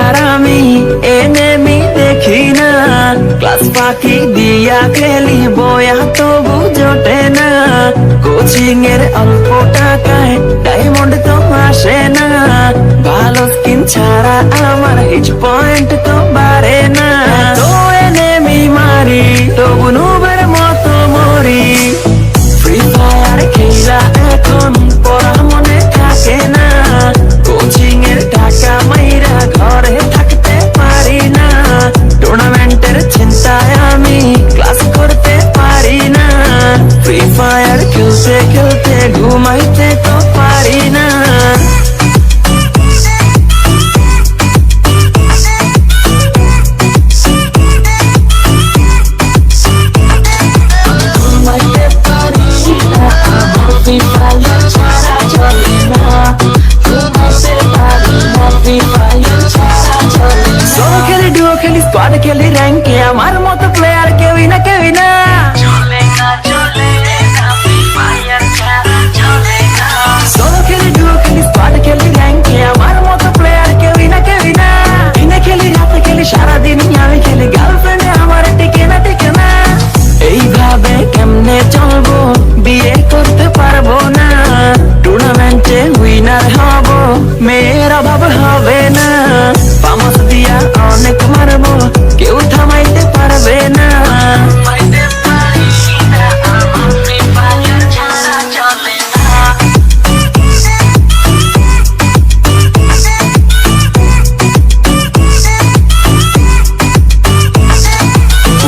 Player আমি enemy দেখি না, ক্লাস ফাঁকি দিয়া খেলি বয়া তবু জোটে না, কোচিং এর অল্প টাকায় ডায়মন্ড তো আসে না, ভালো স্কিন ছাড়া আমার হিট পয়েন্ট তো বাড়ে না, তো এনিমি মারি তবু নুবের মতো মরি, ফ্রি ফায়ার খেলা এখন পড়া মনে থাকে না, কোচিং এর টাকা মাইরা ঘরে থাকতে পারি না, টুর্নামেন্টের চিন্তায় আমি ক্লাস করতে পারি না, ফ্রি ফায়ার খেলতে খেলতে ঘুমাইতে তো পারি না। স্কোয়াড খেলি র্যাঙ্কে আমার মতো প্লেয়ার কেউই না কেউই না, সোলো খেলি ডুও খেলি স্কোয়াড খেলি র্যাঙ্কে আমার মতো প্লেয়ার কেউই না কেউই না, দিনে খেলি রাতে খেলি সারাদিন আমি খেলি, গার্লফ্রেন্ডে আমার টিকে না, এইভাবে কেমনে চলবো বিয়ে করতে পারবো না, টুর্নামেন্টে উইনার হব মেয়ের অভাব হবে না, পামাস দিয়া অনেক মারবো কেউ থামাইতে পারবে না।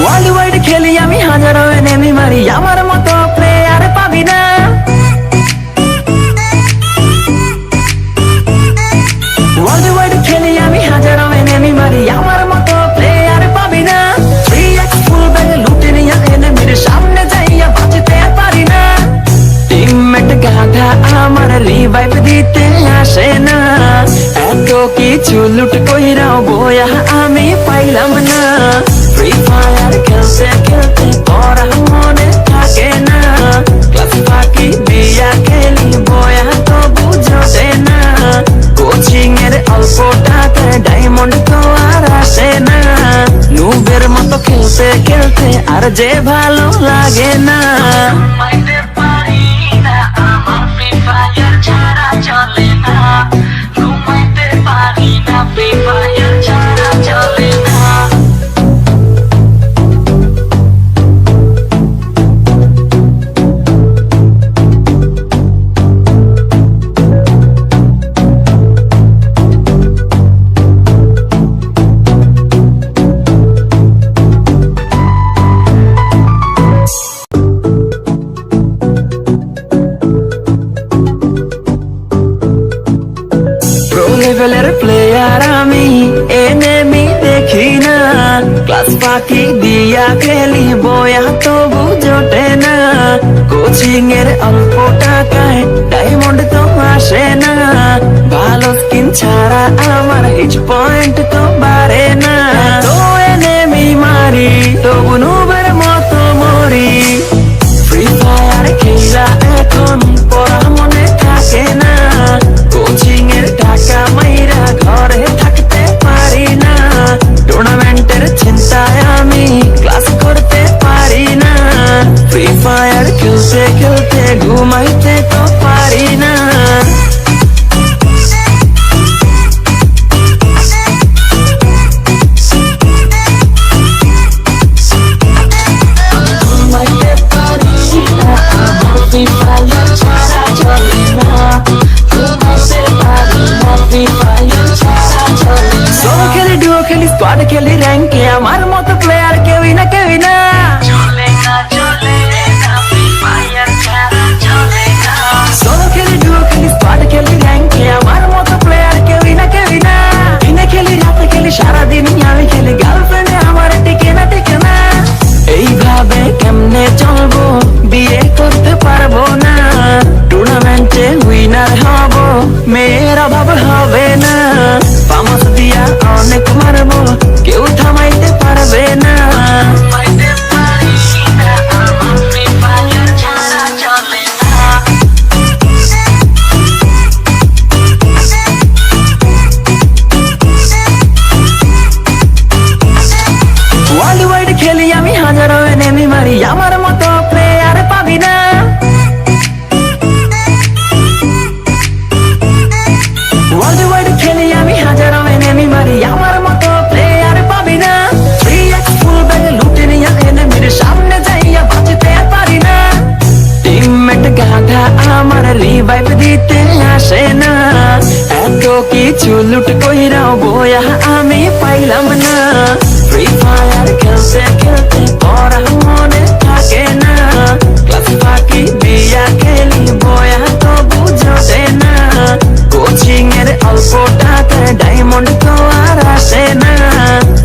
ওয়ার্ল্ড ওয়াইড খেলি আমি হাজারো এনিমি মারি, আমার মতো প্লেয়ার পাবি না, ওয়ার্ল্ড ওয়াইড খেলি আমি হাজারো এনিমি মারি, আমার মতো প্লেয়ার পাবি না, 3x ফুল ব্যাগ লুটে নিয়া এনিমির সামনে যাইয়া বাঁচতে পারি না, টিমমেট গাধা আমার রিভাইভ দিতে আসে না, এত কিছু লুট কইরাও বয়া আমি পাইলাম না, ফ্রি ফায়ার খেলতে খেলতে পড়া মনে থাকে না, ক্লাস ফাঁকি দিয়া খেলি বয়া তবু জোটে না, কোচিং এর অল্প টাকায় ডায়মন্ড তো আর আসে না, নুবের মতো খেলতে খেলতে আর যে ভালো লাগে না। লেভেলের প্লেয়ার আমি এনিমি দেখি না, ক্লাস ফাঁকি দিয়া খেলি বয়া তবু জোটে না, কোচিং এর অল্প টাকায় ডায়মন্ড তো আসে না, ভালো স্কিন ছাড়া আমার হিট পয়েন্ট তো বাড়ে না, তো এনিমি মারি তবু নুবের মতো মরি, ফ্রি ফায়ার খেলা এখন পড়া মনে থাকে না, কোচিং এর টাকা মাইরা ঘরে থাকতে পারি না, টুর্নামেন্টের চিন্তায় আমি ক্লাস করতে পারি না, ফ্রি ফায়ার খেলতে খেলতে ঘুমাইতে তো পারি না। সোলো খেলি ডুও খেলি স্কোয়াড খেলি র্যাঙ্কে আমার মতো প্লেয়ার কেউই না কেউই না, খেলি আমি হাজারো এনেমি মারি, আমার মতো প্লেয়ার পাবি না। ওয়ার্ল্ড ওয়াইড খেলি আমি হাজারো এনেমি মারি, আমার মতো প্লেয়ার পাবি না। 3x ফুল ব্যাগ লুটে নিয়া এনেমির সামনে যাইয়া বাঁচতে পারি না। টিমমেট গাধা আমার রিভাইভ দিতে আসে না, এত কিছু লুট কইরাও বয়া আমি পাইলাম না। ফ্রি ফায়ার খেলতে খেলতে পড়া মনে থাকে না, ক্লাস ফাঁকি দিয়া খেলি বয়া তো বুঝতে না। কোচিং এর অল্প টাকায় ডায়মন্ড তো আর আসে না,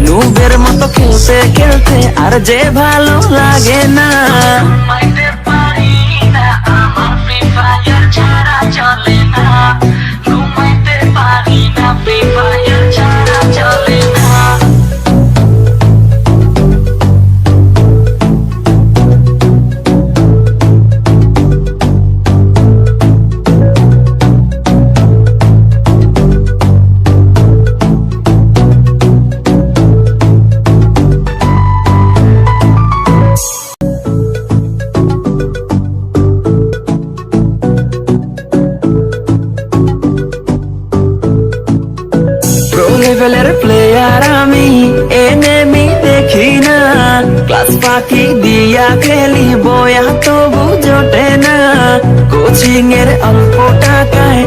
নুবের মতো খেলতে খেলতে আর যে ভালো লাগে না। চলে না, ঘুমাইতে পারি না, ফ্রি ফায়ার ছাড়া চলে না। প্রো লেভেলের প্লেয়ার আমি, এনেমি দেখি না, ক্লাস ফাঁকি দিয়া খেলি বয়া তবু জোটে না। কোচিং এর অল্প টাকায়